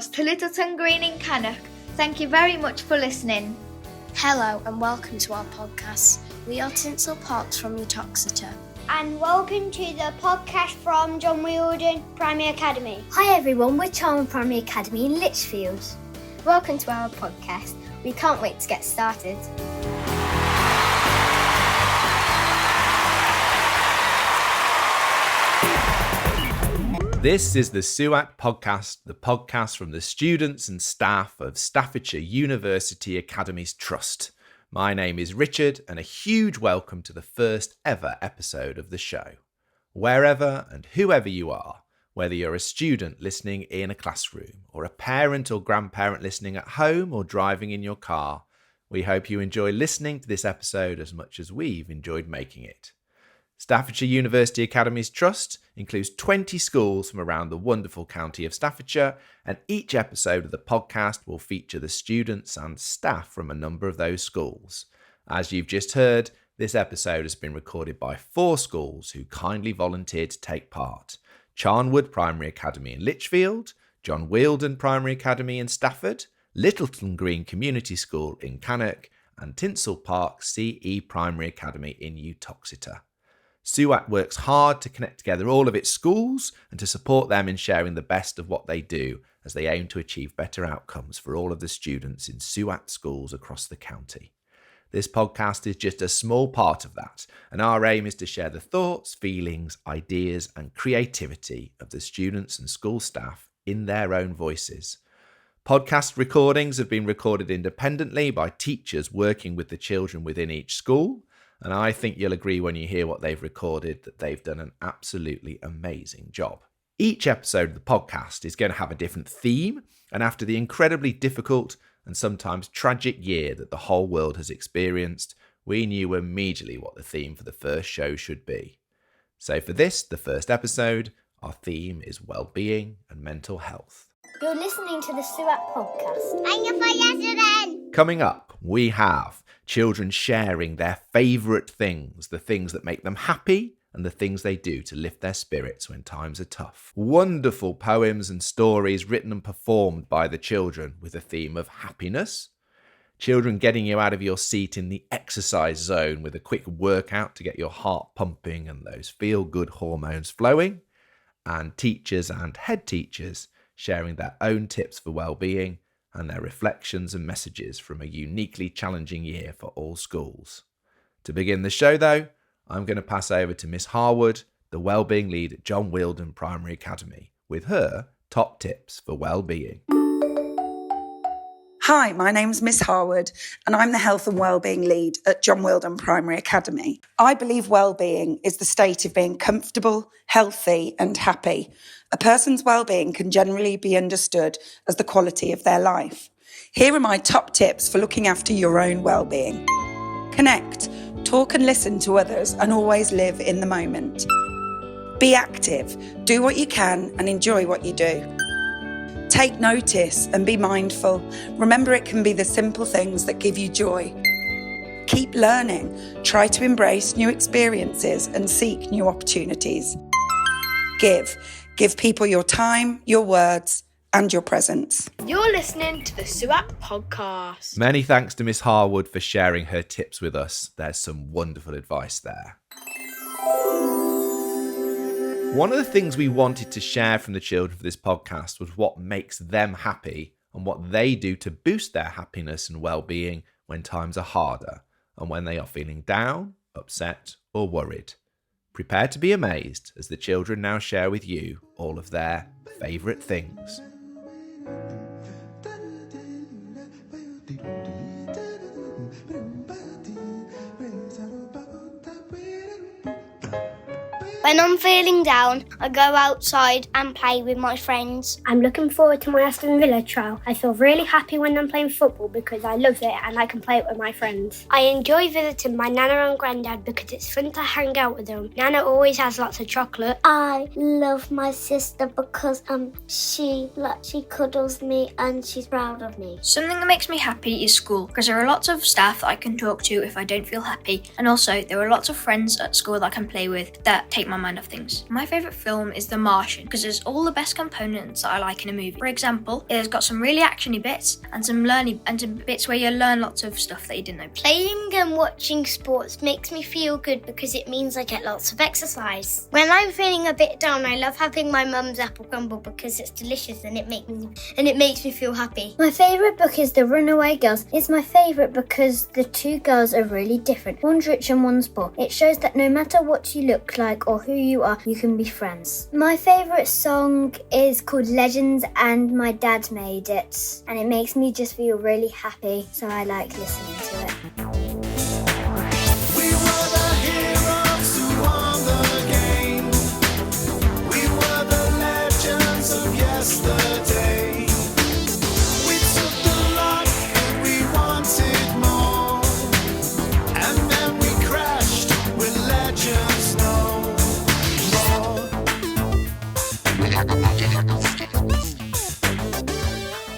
yours to Littleton Green in Cannock. Thank you very much for listening. Hello and welcome to our podcast. We are Tynsel from Uttoxeter. And welcome to the podcast from Wheeldon Primary Academy. Hi everyone, we're Charnwood Primary Academy in Lichfield. Welcome to our podcast. We can't wait to get started. This is the SUAT Podcast, the podcast from the students and staff of Staffordshire University Academies Trust. My name is Richard, and a huge welcome to the first ever episode of the show. Wherever and whoever you are, whether you're a student listening in a classroom, or a parent or grandparent listening at home or driving in your car, we hope you enjoy listening to this episode as much as we've enjoyed making it. Staffordshire University Academies Trust includes 20 schools from around the wonderful county of Staffordshire, and each episode of the podcast will feature the students and staff from a number of those schools. As you've just heard, this episode has been recorded by 4 schools who kindly volunteered to take part: Charnwood Primary Academy in Lichfield, Wheeldon Primary Academy in Stafford, Littleton Green Community School in Cannock, and Tynsel Park CE Primary Academy in Uttoxeter. SUAT works hard to connect together all of its schools and to support them in sharing the best of what they do as they aim to achieve better outcomes for all of the students in SUAT schools across the county. This podcast is just a small part of that, and our aim is to share the thoughts, feelings, ideas and creativity of the students and school staff in their own voices. Podcast recordings have been recorded independently by teachers working with the children within each school, and I think you'll agree when you hear what they've recorded that they've done an absolutely amazing job. Each episode of the podcast is going to have a different theme, and after the incredibly difficult and sometimes tragic year that the whole world has experienced, we knew immediately what the theme for the first show should be. So for this, the first episode, our theme is Wellbeing and mental health. You're listening to the SUAT Podcast. Thank you for listening. Coming up, we have children sharing their favourite things, the things that make them happy and the things they do to lift their spirits when times are tough. Wonderful poems and stories written and performed by the children with a theme of happiness. Children getting you out of your seat in the exercise zone with a quick workout to get your heart pumping and those feel-good hormones flowing. And teachers and head teachers sharing their own tips for well-being and their reflections and messages from a uniquely challenging year for all schools. To begin the show though, I'm going to pass over to Miss Harwood, the Wellbeing lead at Wheeldon Primary Academy, with her top tips for well-being. Hi, my name's Miss Harwood and I'm the Health and Wellbeing lead at Wheeldon Primary Academy. I believe wellbeing is the state of being comfortable, healthy and happy. A person's wellbeing can generally be understood as the quality of their life. Here are my top tips for looking after your own wellbeing. Connect, talk and listen to others and always live in the moment. Be active, do what you can and enjoy what you do. Take notice and be mindful. Remember, it can be the simple things that give you joy. Keep learning. Try to embrace new experiences and seek new opportunities. Give people your time, your words, and your presence. You're listening to the SUAT Podcast. Many thanks to Miss Harwood for sharing her tips with us. There's some wonderful advice there. One of the things we wanted to share from the children for this podcast was what makes them happy and what they do to boost their happiness and well-being when times are harder and when they are feeling down, upset or worried. Prepare to be amazed as the children now share with you all of their favourite things. When I'm feeling down, I go outside and play with my friends. I'm looking forward to my Aston Villa trial. I feel really happy when I'm playing football because I love it and I can play it with my friends. I enjoy visiting my Nana and Grandad because it's fun to hang out with them. Nana always has lots of chocolate. I love my sister because she cuddles me and she's proud of me. Something that makes me happy is school because there are lots of staff that I can talk to if I don't feel happy, and also there are lots of friends at school that I can play with that take my mind off things. My favourite film is The Martian because there's all the best components that I like in a movie. For example, it has got some really actiony bits and some bits where you learn lots of stuff that you didn't know. Playing and watching sports makes me feel good because it means I get lots of exercise. When I'm feeling a bit down, I love having my mum's apple crumble because it's delicious and it makes me feel happy. My favourite book is The Runaway Girls. It's my favourite because the two girls are really different. One's rich and one's poor. It shows that no matter what you look like or who you are, you can be friends. My favourite song is called Legends and my dad made it. And it makes me just feel really happy, so I like listening to it. Yesterday, we took the lot and we wanted more, and then we crashed with legends no more.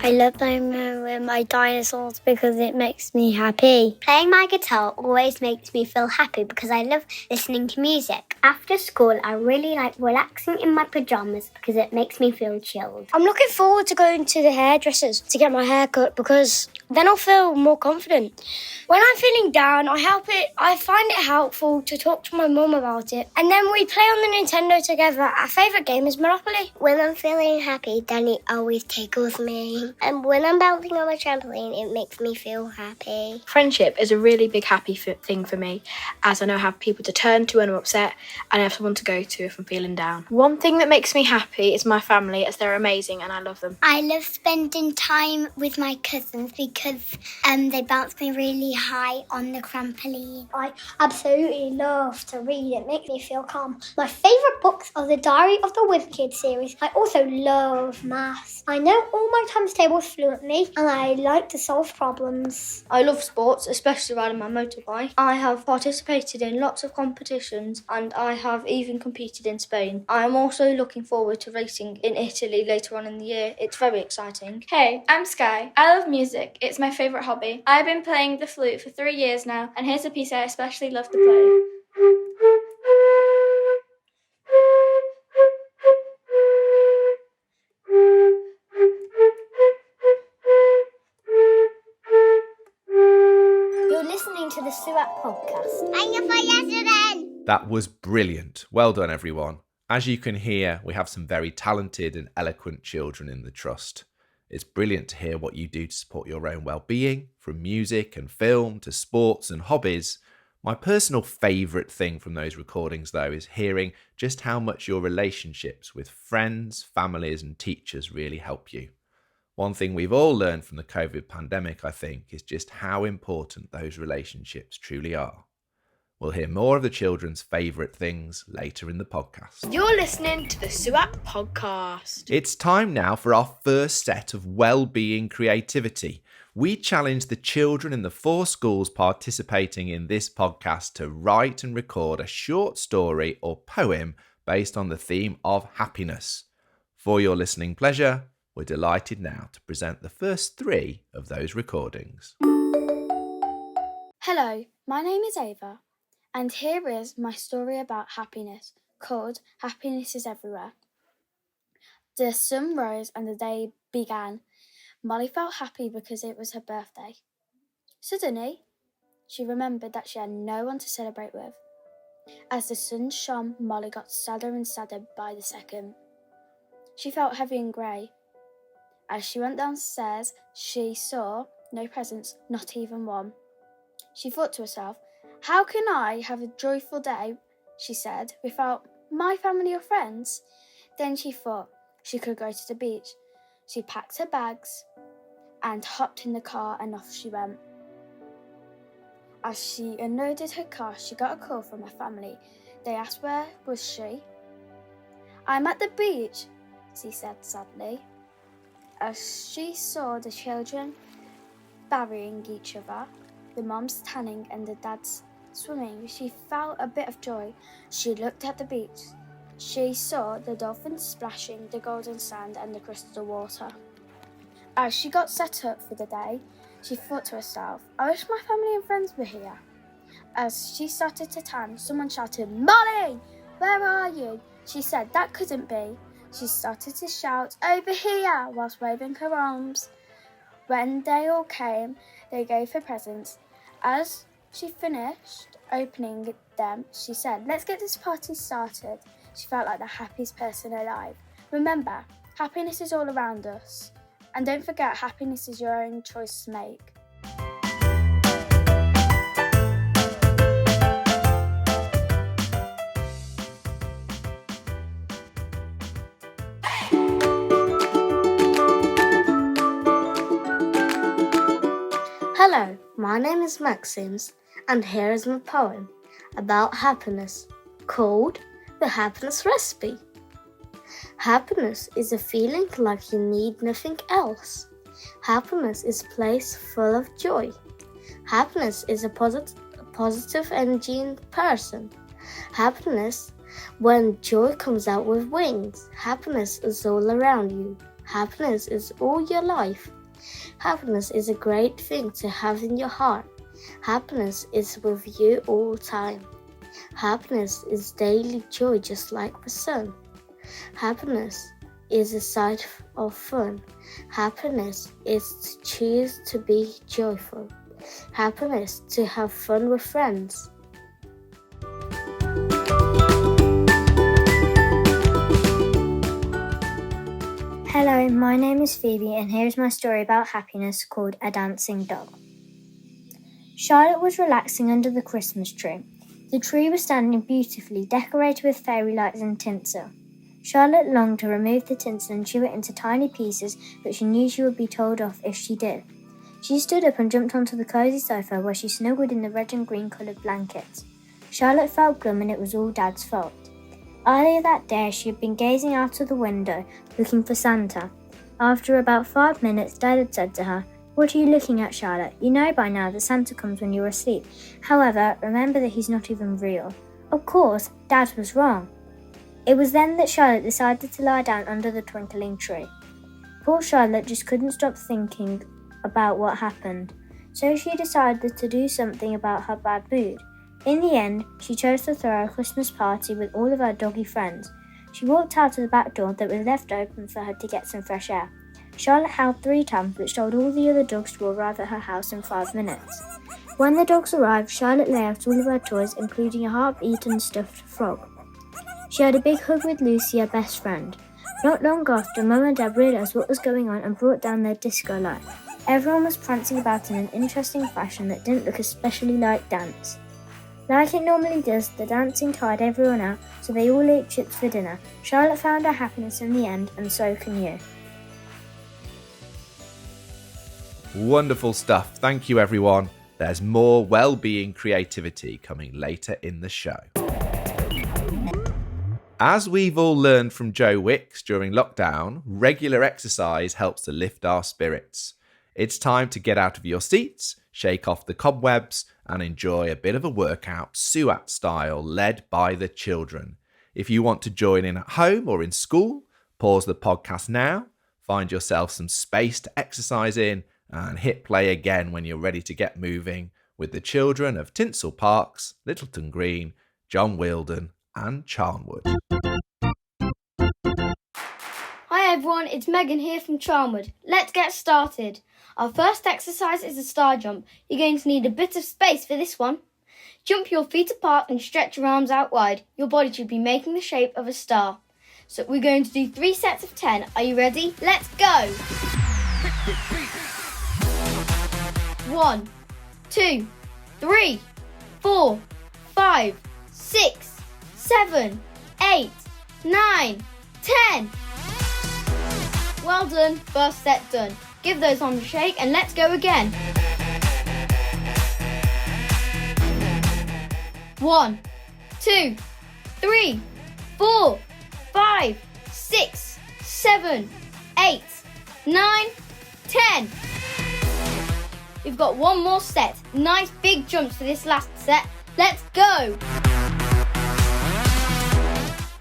I love playing with my dinosaurs because it makes me happy. Playing my guitar always makes me feel happy because I love listening to music. After school, I really like relaxing in my pyjamas because it makes me feel chilled. I'm looking forward to going to the hairdressers to get my hair cut because then I'll feel more confident. When I'm feeling down, I find it helpful to talk to my mum about it. And then we play on the Nintendo together. Our favourite game is Monopoly. When I'm feeling happy, Danny always tickles me. And when I'm bouncing on a trampoline, it makes me feel happy. Friendship is a really big happy thing for me, as I know I have people to turn to when I'm upset and I have someone to go to if I'm feeling down. One thing that makes me happy is my family, as they're amazing and I love them. I love spending time with my cousins because they bounce me really high on the trampoline. I absolutely love to read. It makes me feel calm. My favourite books are the Diary of the Wiz Kid series. I also love maths. I know all my times tables fluently and I like to solve problems. I love sports, especially riding my motorbike. I have participated in lots of competitions and I have even competed in Spain. I am also looking forward to racing in Italy later on in the year. It's very exciting. Hey, I'm Sky. I love music. It's my favourite hobby. I've been playing the flute for 3 years now, and here's a piece I especially love to play. You're listening to the SUAT Podcast. And you're for yesterday. That was brilliant. Well done, everyone. As you can hear, we have some very talented and eloquent children in the Trust. It's brilliant to hear what you do to support your own well-being, from music and film to sports and hobbies. My personal favourite thing from those recordings, though, is hearing just how much your relationships with friends, families and teachers really help you. One thing we've all learned from the COVID pandemic, I think, is just how important those relationships truly are. We'll hear more of the children's favourite things later in the podcast. You're listening to the SUAT Podcast. It's time now for our first set of Wellbeing creativity. We challenge the children in the 4 schools participating in this podcast to write and record a short story or poem based on the theme of happiness. For your listening pleasure, we're delighted now to present the first 3 of those recordings. Hello, my name is Ava. And here is my story about happiness, called Happiness is Everywhere. The sun rose and the day began. Molly felt happy because it was her birthday. Suddenly, she remembered that she had no one to celebrate with. As the sun shone, Molly got sadder and sadder by the second. She felt heavy and grey. As she went downstairs, she saw no presents, not even one. She thought to herself, "How can I have a joyful day," she said, "without my family or friends?" Then she thought she could go to the beach. She packed her bags and hopped in the car and off she went. As she unloaded her car, she got a call from her family. They asked where was she. "I'm at the beach," she said sadly. As she saw the children burying each other, the moms tanning and the dads swimming, she felt a bit of joy. She looked at the beach. She saw the dolphins splashing, the golden sand and the crystal water. As she got set up for the day, she thought to herself, "I wish my family and friends were here." As she started to tan, someone shouted, "Molly, "Where are you?" She said that couldn't be. She started to shout, "Over here," whilst waving her arms. When they all came, they gave her presents. As she finished opening them, she said, "Let's get this party started." She felt like the happiest person alive. Remember, happiness is all around us. And don't forget, happiness is your own choice to make. Hello, my name is Maxims, and here is my poem about happiness, called The Happiness Recipe. Happiness is a feeling like you need nothing else. Happiness is a place full of joy. Happiness is a positive energy in person. Happiness when joy comes out with wings. Happiness is all around you. Happiness is all your life. Happiness is a great thing to have in your heart. Happiness is with you all the time. Happiness is daily joy just like the sun. Happiness is a side of fun. Happiness is to choose to be joyful. Happiness to have fun with friends. Hello, my name is Phoebe, and here's my story about happiness called A Dancing Dog. Charlotte was relaxing under the Christmas tree. The tree was standing beautifully, decorated with fairy lights and tinsel. Charlotte longed to remove the tinsel and chew it into tiny pieces, but she knew she would be told off if she did. She stood up and jumped onto the cosy sofa where she snuggled in the red and green coloured blankets. Charlotte felt glum, and it was all Dad's fault. Earlier that day, she had been gazing out of the window, looking for Santa. After about 5 minutes, Dad had said to her, "What are you looking at, Charlotte? You know by now that Santa comes when you're asleep. However, remember that he's not even real." Of course, Dad was wrong. It was then that Charlotte decided to lie down under the twinkling tree. Poor Charlotte just couldn't stop thinking about what happened, so she decided to do something about her bad mood. In the end, she chose to throw a Christmas party with all of her doggy friends. She walked out of the back door that was left open for her to get some fresh air. Charlotte howled 3 times, which told all the other dogs to arrive at her house in 5 minutes. When the dogs arrived, Charlotte lay out all of her toys, including a half-eaten stuffed frog. She had a big hug with Lucy, her best friend. Not long after, Mum and Dad realised what was going on and brought down their disco light. Everyone was prancing about in an interesting fashion that didn't look especially like dance. Like it normally does, the dancing tired everyone out, so they all ate chips for dinner. Charlotte found her happiness in the end, and so can you. Wonderful stuff. Thank you, everyone. There's more well-being creativity coming later in the show. As we've all learned from Joe Wicks during lockdown, regular exercise helps to lift our spirits. It's time to get out of your seats, shake off the cobwebs, and enjoy a bit of a workout, SUAT style, led by the children. If you want to join in at home or in school, pause the podcast now, find yourself some space to exercise in, and hit play again when you're ready to get moving with the children of Tynsel Parks, Littleton Green, John Wheeldon, and Charnwood. Hi everyone, it's Megan here from Charnwood. Let's get started. Our first exercise is a star jump. You're going to need a bit of space for this one. Jump your feet apart and stretch your arms out wide. Your body should be making the shape of a star. So we're going to do 3 sets of 10. Are you ready? Let's go! 1, 2, 3, 4, 5, 6, 7, 8, 9, 10. Well done, first set done. Give those arms a shake and let's go again. 1, 2, 3, 4, 5, 6, 7, 8, 9, 10. We've got one more set. Nice big jumps for this last set. Let's go.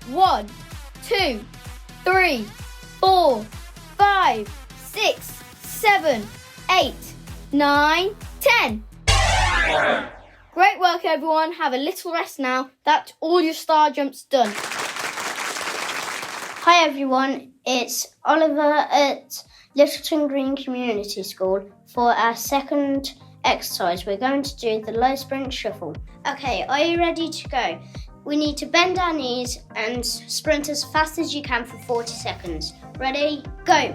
1, 2, 3, 4, 5, 6, 7, 8, 9, 10. Great work, everyone. Have a little rest now. That's all your star jumps done. Hi everyone, it's Oliver at Littleton Green Community School. For our second exercise, we're going to do the low sprint shuffle. Okay, are you ready to go? We need to bend our knees and sprint as fast as you can for 40 seconds. Ready? Go!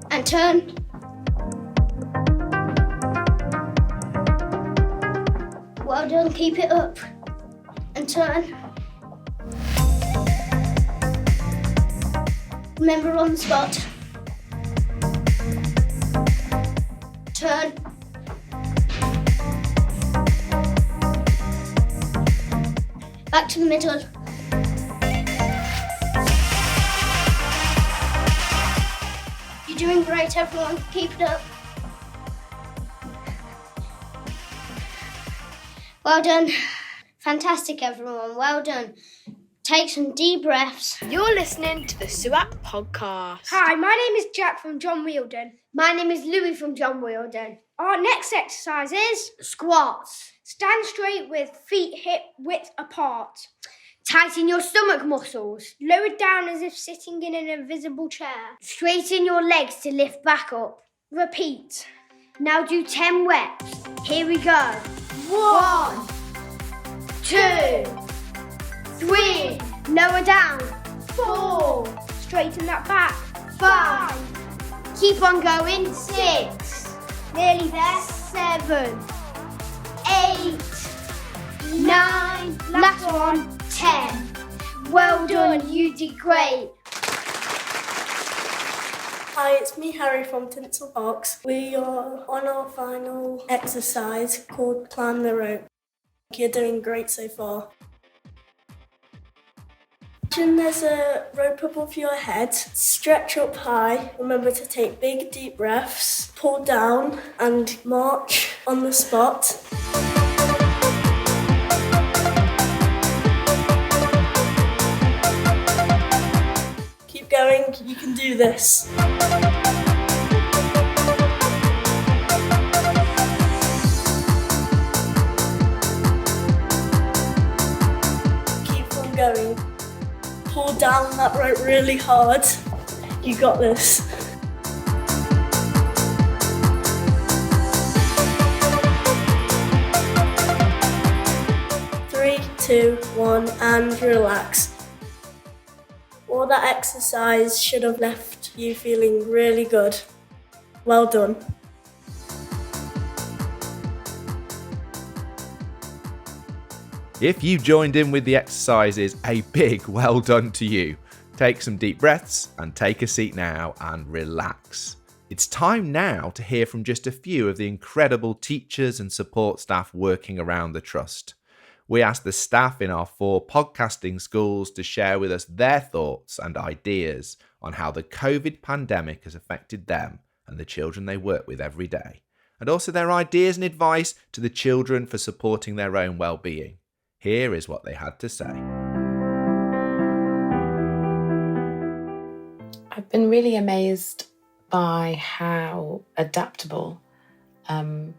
And turn. Well done, keep it up. And turn. Remember, on the spot. Turn. Back to the middle. You're doing great, everyone. Keep it up. Well done. Fantastic, everyone. Well done. Take some deep breaths. You're listening to the SUAT Podcast. Hi, my name is Jack from John Wheeldon. My name is Louis from John Wheeldon. Our next exercise is squats. Stand straight with feet hip width apart. Tighten your stomach muscles. Lower down as if sitting in an invisible chair. Straighten your legs to lift back up. Repeat. Now do 10 reps. Here we go. 1, 2, 3. Lower down. 4. Straighten that back. 5. Keep on going. 6. Nearly there. 7. 8. 9. Last one. 10. Well done. You did great. Hi, it's me, Harry, from Tynsel Box. We are on our final exercise called Climb the Rope. You're doing great so far. Imagine there's a rope above your head. Stretch up high. Remember to take big, deep breaths. Pull down and march on the spot. Keep going, you can do this. Keep on going. Pull down that rope really hard. You got this. Three, 2, 1, and relax. All that exercise should have left you feeling really good. Well done. If you joined in with the exercises, a big well done to you. Take some deep breaths and take a seat now and relax. It's time now to hear from just a few of the incredible teachers and support staff working around the Trust. We asked the staff in our 4 podcasting schools to share with us their thoughts and ideas on how the COVID pandemic has affected them and the children they work with every day, and also their ideas and advice to the children for supporting their own well-being. Here is what they had to say. I've been really amazed by how adaptable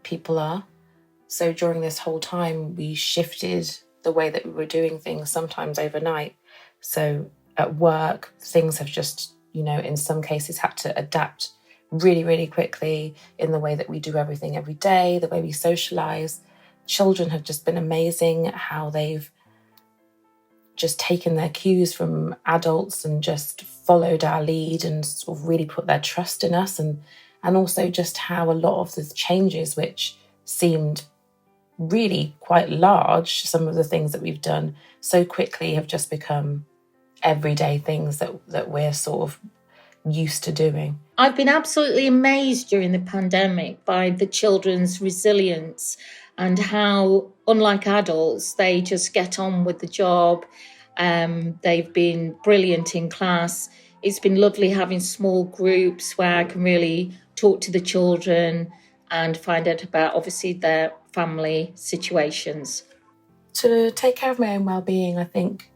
people are. So during this whole time, we shifted the way that we were doing things, sometimes overnight. So at work, things have just, in some cases had to adapt really, really quickly in the way that we do everything every day, the way we socialise. Children have just been amazing at how they've just taken their cues from adults and just followed our lead and sort of really put their trust in us. And also just how a lot of the changes, which seemed really quite large, some of the things that we've done so quickly have just become everyday things that we're sort of used to doing. I've been absolutely amazed during the pandemic by the children's resilience and how, unlike adults, they just get on with the job. They've been brilliant in class. It's been lovely having small groups where I can really talk to the children and find out about, obviously, their family situations. To take care of my own well-being, I think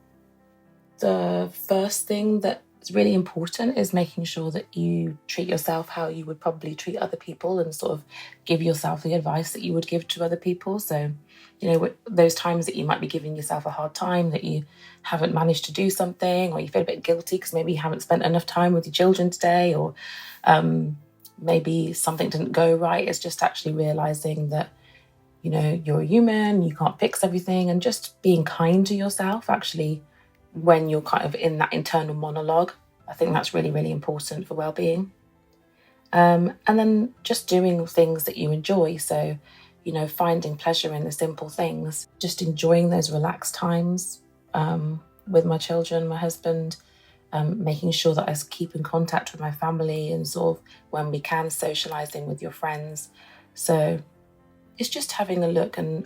the first thing that is really important is making sure that you treat yourself how you would probably treat other people and sort of give yourself the advice that you would give to other people. So, those times that you might be giving yourself a hard time, that you haven't managed to do something, or you feel a bit guilty because maybe you haven't spent enough time with your children today, or maybe something didn't go right. It's just actually realising that, you're a human, you can't fix everything, and just being kind to yourself actually when you're kind of in that internal monologue. I think that's really, really important for well-being. And then just doing things that you enjoy. So, finding pleasure in the simple things, just enjoying those relaxed times with my children, my husband, making sure that I keep in contact with my family and sort of when we can socialising with your friends. So it's just having a look and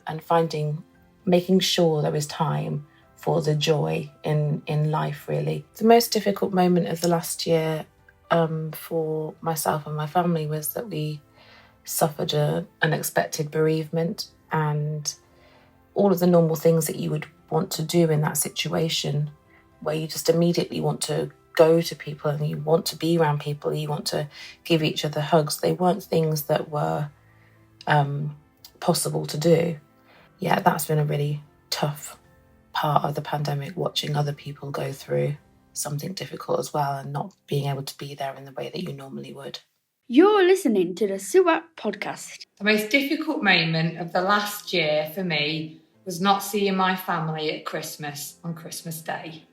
making sure there is time for the joy in life, really. The most difficult moment of the last year for myself and my family was that we suffered an unexpected bereavement, and all of the normal things that you would want to do in that situation, where you just immediately want to go to people and you want to be around people, you want to give each other hugs. They weren't things that were possible to do. Yeah, that's been a really tough part of the pandemic, watching other people go through something difficult as well and not being able to be there in the way that you normally would. You're listening to the SUAT Podcast. The most difficult moment of the last year for me was not seeing my family at Christmas on Christmas Day.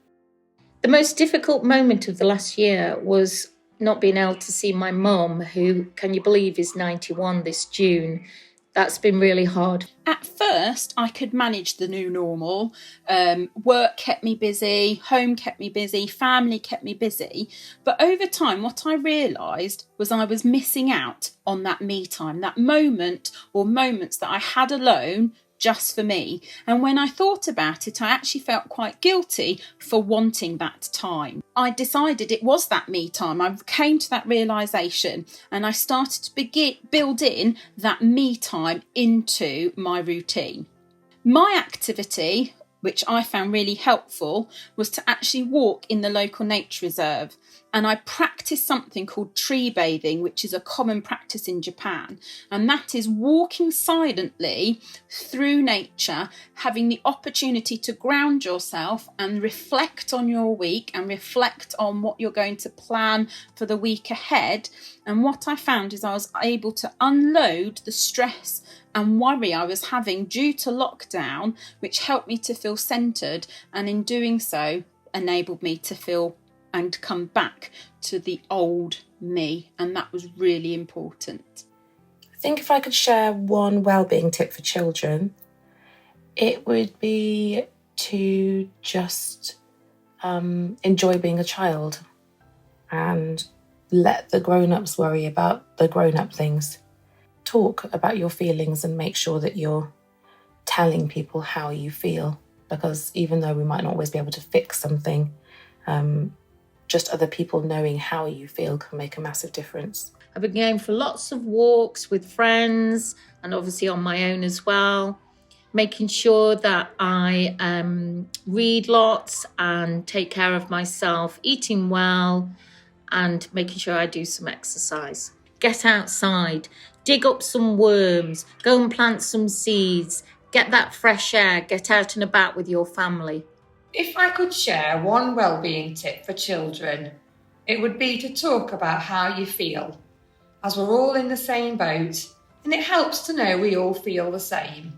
The most difficult moment of the last year was not being able to see my mum, who, can you believe, is 91 this June. That's been really hard. At first, I could manage the new normal. Work kept me busy, home kept me busy, family kept me busy. But over time, what I realised was I was missing out on that me time, that moment or moments that I had alone just for me. And when I thought about it, I actually felt quite guilty for wanting that time. I decided it was that me time. I came to that realisation and I started to build in that me time into my routine. My activity, which I found really helpful, was to actually walk in the local nature reserve. And I practiced something called tree bathing, which is a common practice in Japan. And that is walking silently through nature, having the opportunity to ground yourself and reflect on your week and reflect on what you're going to plan for the week ahead. And what I found is I was able to unload the stress and worry I was having due to lockdown, which helped me to feel centred, and in doing so enabled me to feel and come back to the old me, and that was really important. I think if I could share one wellbeing tip for children, it would be to just enjoy being a child and let the grown-ups worry about the grown-up things. Talk about your feelings and make sure that you're telling people how you feel, because even though we might not always be able to fix something, just other people knowing how you feel can make a massive difference. I've been going for lots of walks with friends and obviously on my own as well, making sure that I read lots and take care of myself, eating well and making sure I do some exercise. Get outside, dig up some worms, go and plant some seeds, get that fresh air, get out and about with your family. If I could share one wellbeing tip for children, it would be to talk about how you feel, as we're all in the same boat, and it helps to know we all feel the same.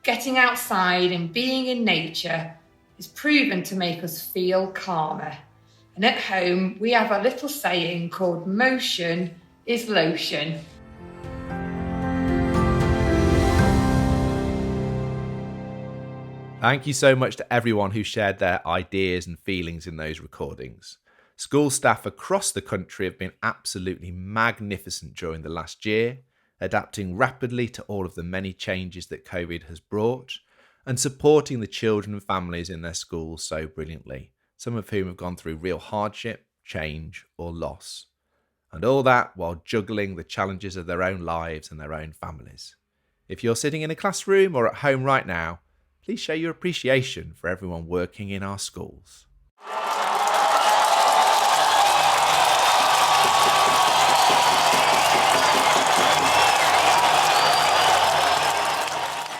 Getting outside and being in nature is proven to make us feel calmer. And at home, we have a little saying called motion is lotion. Thank you so much to everyone who shared their ideas and feelings in those recordings. School staff across the country have been absolutely magnificent during the last year, adapting rapidly to all of the many changes that COVID has brought, and supporting the children and families in their schools so brilliantly, some of whom have gone through real hardship, change, or loss. And all that while juggling the challenges of their own lives and their own families. If you're sitting in a classroom or at home right now, please show your appreciation for everyone working in our schools.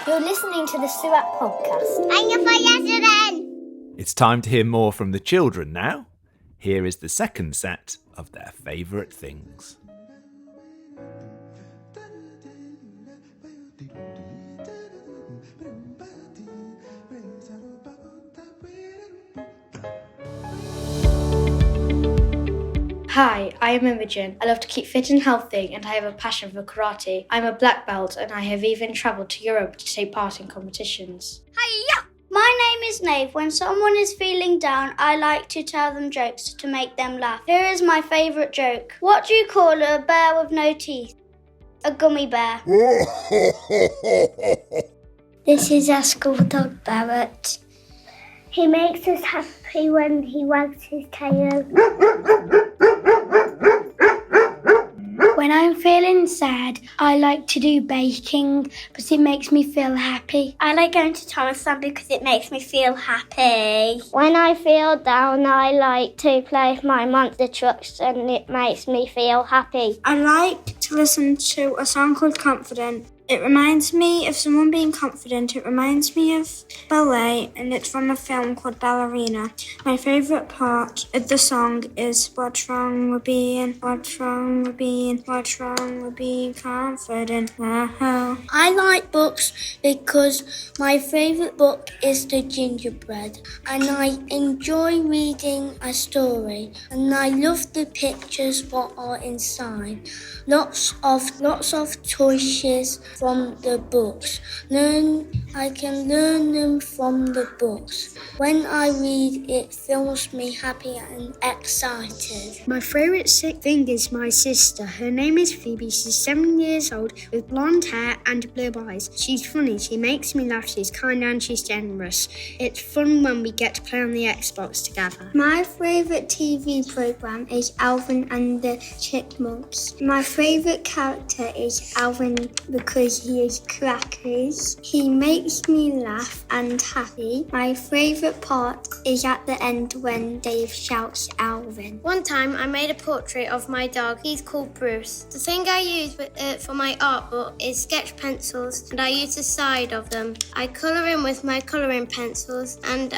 You're listening to the SUAT Podcast. Thank you for listening. It's time to hear more from the children now. Here is the second set of their favourite things. Hi, I am Imogen. I love to keep fit and healthy, and I have a passion for karate. I'm a black belt, and I have even travelled to Europe to take part in competitions. Hiya! My name is Nave. When someone is feeling down, I like to tell them jokes to make them laugh. Here is my favourite joke. What do you call a bear with no teeth? A gummy bear. This is our school dog, Barrett. He makes us happy when he wags his tail. When I'm feeling sad, I like to do baking because it makes me feel happy. I like going to Thomastown because it makes me feel happy. When I feel down, I like to play with my monster trucks and it makes me feel happy. I like to listen to a song called Confident. It reminds me of someone being confident. It reminds me of ballet, and it's from a film called Ballerina. My favourite part of the song is what's wrong with being confident. I like books because my favourite book is The Gingerbread, and I enjoy reading a story, and I love the pictures what are inside. Lots of choices from the books. I can learn them from the books. When I read, it fills me happy and excited. My favourite thing is my sister. Her name is Phoebe. She's 7 years old with blonde hair and blue eyes. She's funny, she makes me laugh, she's kind and she's generous. It's fun when we get to play on the Xbox together. My favourite TV programme is Alvin and the Chipmunks. My favourite character is Alvin because he is crackers. He makes me laugh and happy. My favourite part is at the end when Dave shouts Alvin. One time I made a portrait of my dog. He's called Bruce. The thing I use for my art book is sketch pencils, and I use the side of them. I colour in with my colouring pencils, and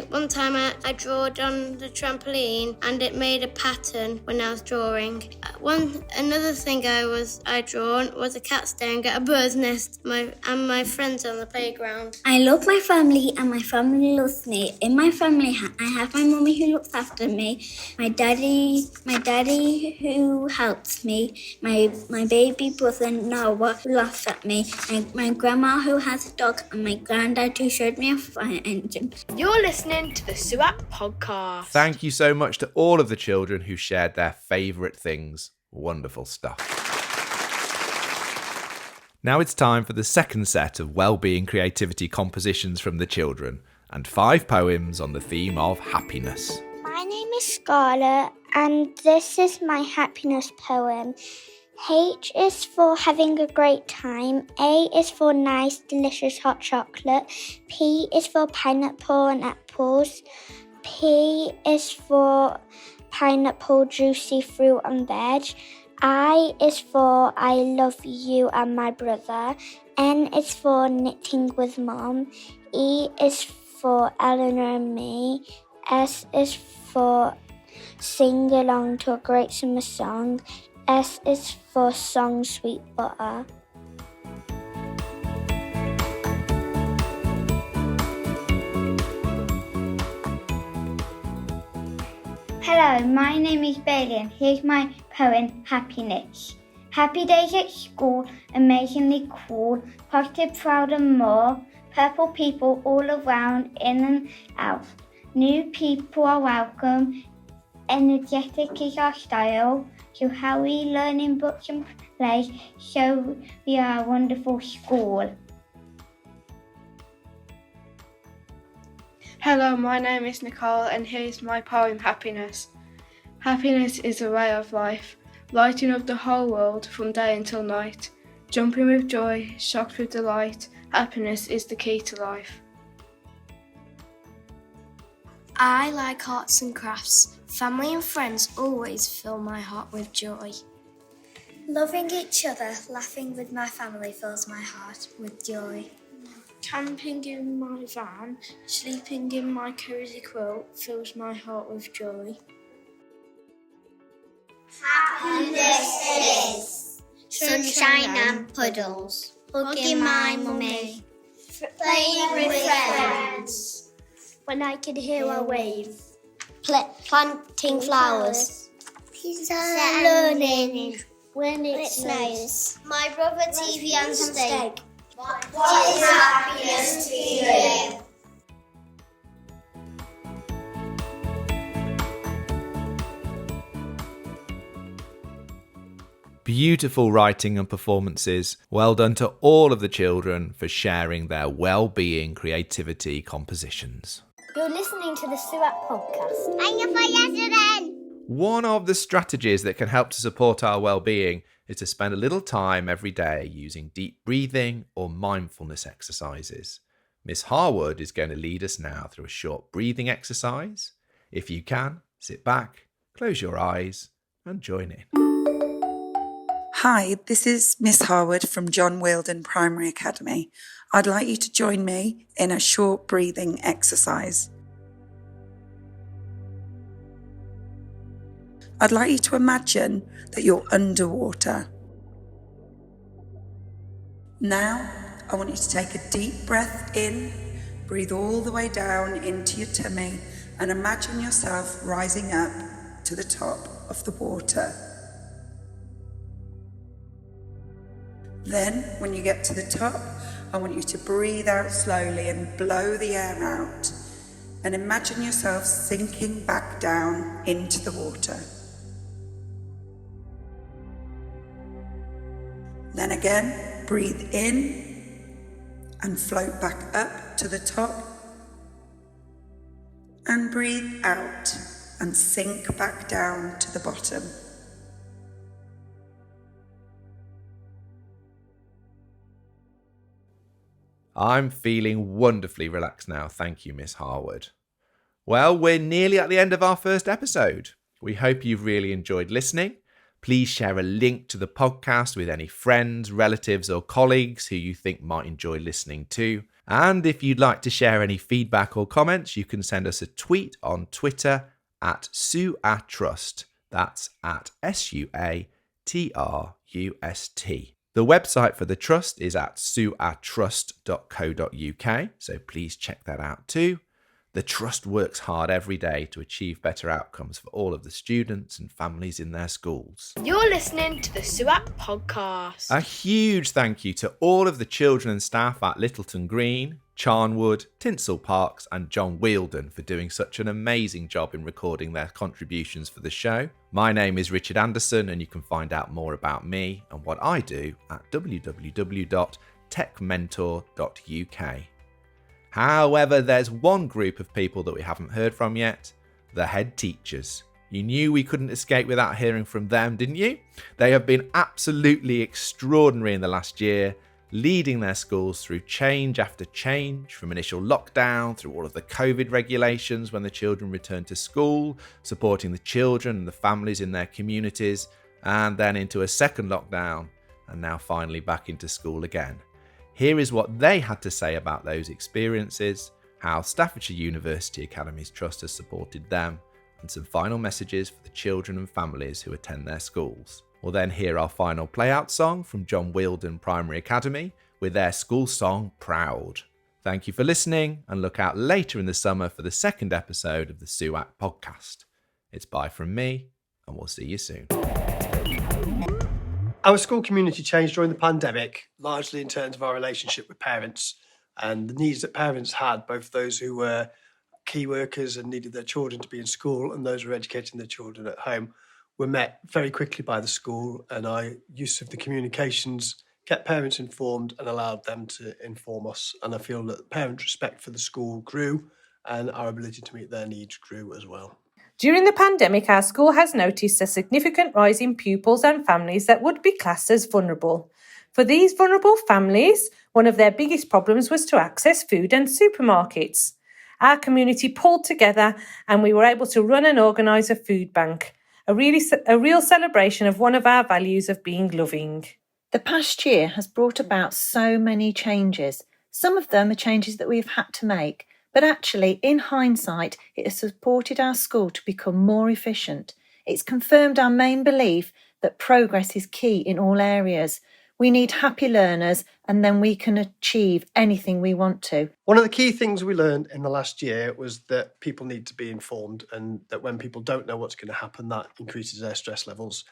one time I drawed on the trampoline and it made a pattern when I was drawing. Another thing I drawn was a cat staring at a bird's nest and my friends on the playground. I love my family and my family loves me. In my family, I have my mummy who looks after me, my daddy who helps me, my baby brother Noah who laughs at me, my grandma who has a dog, and my granddad who showed me a fire engine. You're listening to the SUAT Podcast. Thank you so much to all of the children who shared their favourite things. Wonderful stuff. Now it's time for the second set of Wellbeing creativity compositions from the children and 5 poems on the theme of happiness. My name is Scarlett, and this is my happiness poem. H is for having a great time. A is for nice, delicious hot chocolate. P is for pineapple and apples. P is for pineapple, juicy fruit and veg. I is for I love you and my brother. N is for knitting with mom. E is for Eleanor and me. S is for sing along to a great summer song. S is for song sweet butter. Hello, my name is Bailey and here's my poem, Happiness. Happy days at school, amazingly cool, positive, proud and more, purple people all around, in and out. New people are welcome, energetic is our style, so how we learn in books and plays, so we are a wonderful school. Hello, my name is Nicole and here's my poem, Happiness. Happiness is a way of life, lighting up the whole world from day until night. Jumping with joy, shocked with delight, happiness is the key to life. I like arts and crafts. Family and friends always fill my heart with joy. Loving each other, laughing with my family fills my heart with joy. Camping in my van, sleeping in my cosy quilt fills my heart with joy. Happiness is sunshine and puddles, hugging my mummy, playing with friends. When I can hear a wave. Planting flowers, learning When it snows. My brother TV and steak. What is happiness to you? Beautiful writing and performances. Well done to all of the children for sharing their well-being creativity compositions. You're listening to the SUAT Podcast. And you're for yesterday. One of the strategies that can help to support our well-being is to spend a little time every day using deep breathing or mindfulness exercises. Miss Harwood is going to lead us now through a short breathing exercise. If you can, sit back, close your eyes and join in. Hi, this is Miss Harwood from Wheeldon Primary Academy. I'd like you to join me in a short breathing exercise. I'd like you to imagine that you're underwater. Now, I want you to take a deep breath in, breathe all the way down into your tummy, and imagine yourself rising up to the top of the water. Then, when you get to the top, I want you to breathe out slowly and blow the air out, and imagine yourself sinking back down into the water. Then again, breathe in and float back up to the top, and breathe out and sink back down to the bottom. I'm feeling wonderfully relaxed now. Thank you, Miss Harwood. Well, we're nearly at the end of our first episode. We hope you've really enjoyed listening. Please share a link to the podcast with any friends, relatives or colleagues who you think might enjoy listening to. And if you'd like to share any feedback or comments, you can send us a tweet on Twitter at SUAT Trust. That's at SUATRUST. The website for the trust is at suattrust.co.uk, so please check that out too. The Trust works hard every day to achieve better outcomes for all of the students and families in their schools. You're listening to the SUAT Podcast. A huge thank you to all of the children and staff at Littleton Green, Charnwood, Tynsel Parks and John Wheeldon for doing such an amazing job in recording their contributions for the show. My name is Richard Anderson and you can find out more about me and what I do at www.techmentor.uk. However, there's one group of people that we haven't heard from yet, the head teachers. You knew we couldn't escape without hearing from them, didn't you? They have been absolutely extraordinary in the last year, leading their schools through change after change, from initial lockdown through all of the COVID regulations when the children returned to school, supporting the children and the families in their communities, and then into a second lockdown, and now finally back into school again. Here is what they had to say about those experiences, how Staffordshire University Academies Trust has supported them, and some final messages for the children and families who attend their schools. We'll then hear our final play-out song from Wheeldon Primary Academy with their school song, Proud. Thank you for listening, and look out later in the summer for the second episode of the SUAT Podcast. It's bye from me, and we'll see you soon. Our school community changed during the pandemic, largely in terms of our relationship with parents and the needs that parents had, both those who were key workers and needed their children to be in school and those who were educating their children at home, were met very quickly by the school, and our use of the communications kept parents informed and allowed them to inform us. And I feel that parents' respect for the school grew and our ability to meet their needs grew as well. During the pandemic, our school has noticed a significant rise in pupils and families that would be classed as vulnerable. For these vulnerable families, one of their biggest problems was to access food and supermarkets. Our community pulled together and we were able to run and organise a food bank, a real celebration of one of our values of being loving. The past year has brought about so many changes. Some of them are changes that we've had to make, but actually, in hindsight, it has supported our school to become more efficient. It's confirmed our main belief that progress is key in all areas. We need happy learners, and then we can achieve anything we want to. One of the key things we learned in the last year was that people need to be informed, and that when people don't know what's going to happen, that increases their stress levels.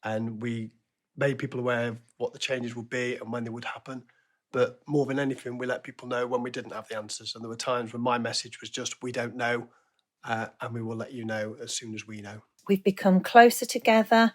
And we made people aware of what the changes would be and when they would happen. But more than anything, we let people know when we didn't have the answers. And there were times when my message was just, we don't know, and we will let you know as soon as we know. We've become closer together.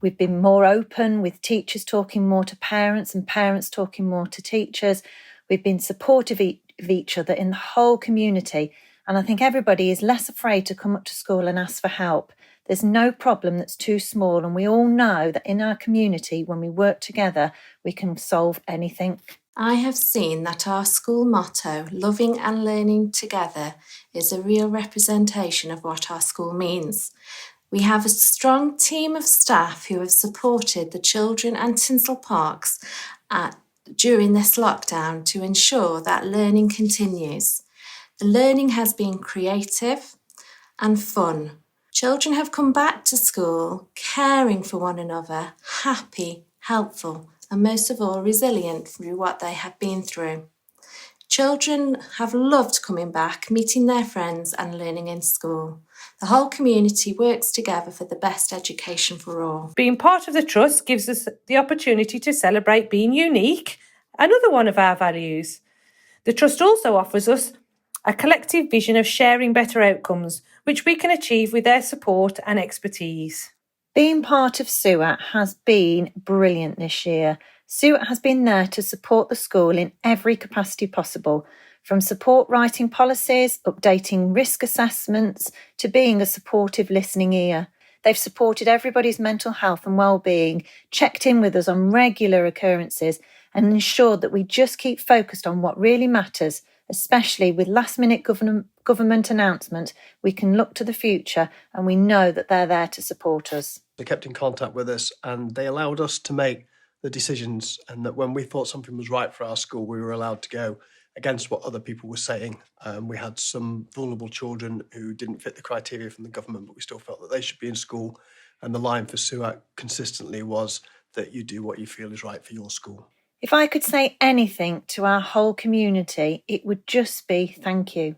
We've been more open, with teachers talking more to parents and parents talking more to teachers. We've been supportive of each other in the whole community. And I think everybody is less afraid to come up to school and ask for help. There's no problem that's too small. And we all know that in our community, when we work together, we can solve anything. I have seen that our school motto, loving and learning together, is a real representation of what our school means. We have a strong team of staff who have supported the children and Tynsel Parks during this lockdown to ensure that learning continues. The learning has been creative and fun. Children have come back to school caring for one another, happy, helpful, and most of all resilient through what they have been through. Children have loved coming back, meeting their friends and learning in school. The whole community works together for the best education for all. Being part of the Trust gives us the opportunity to celebrate being unique, another one of our values. The Trust also offers us a collective vision of sharing better outcomes, which we can achieve with their support and expertise. Being part of SUAT has been brilliant this year. SUAT has been there to support the school in every capacity possible, from support writing policies, updating risk assessments, to being a supportive listening ear. They've supported everybody's mental health and well-being, checked in with us on regular occurrences, and ensured that we just keep focused on what really matters, especially with last-minute government announcements. We can look to the future and we know that they're there to support us. They kept in contact with us and they allowed us to make the decisions, and that when we thought something was right for our school, we were allowed to go against what other people were saying. We had some vulnerable children who didn't fit the criteria from the government, but we still felt that they should be in school. And the line for SUAT consistently was that you do what you feel is right for your school. If I could say anything to our whole community, it would just be thank you.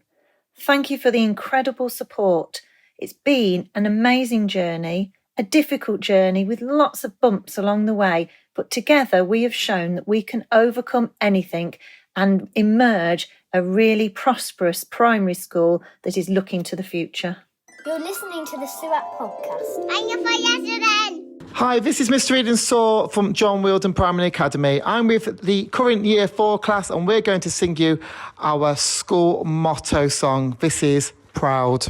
Thank you for the incredible support. It's been an amazing journey, a difficult journey with lots of bumps along the way, but together we have shown that we can overcome anything and emerge a really prosperous primary school that is looking to the future. You're listening to the SUAT Podcast. I'm your yesterday. Hi, this is Mr. Eden Saw from Wheeldon Primary Academy. I'm with the current Year 4 class and we're going to sing you our school motto song. This is Proud.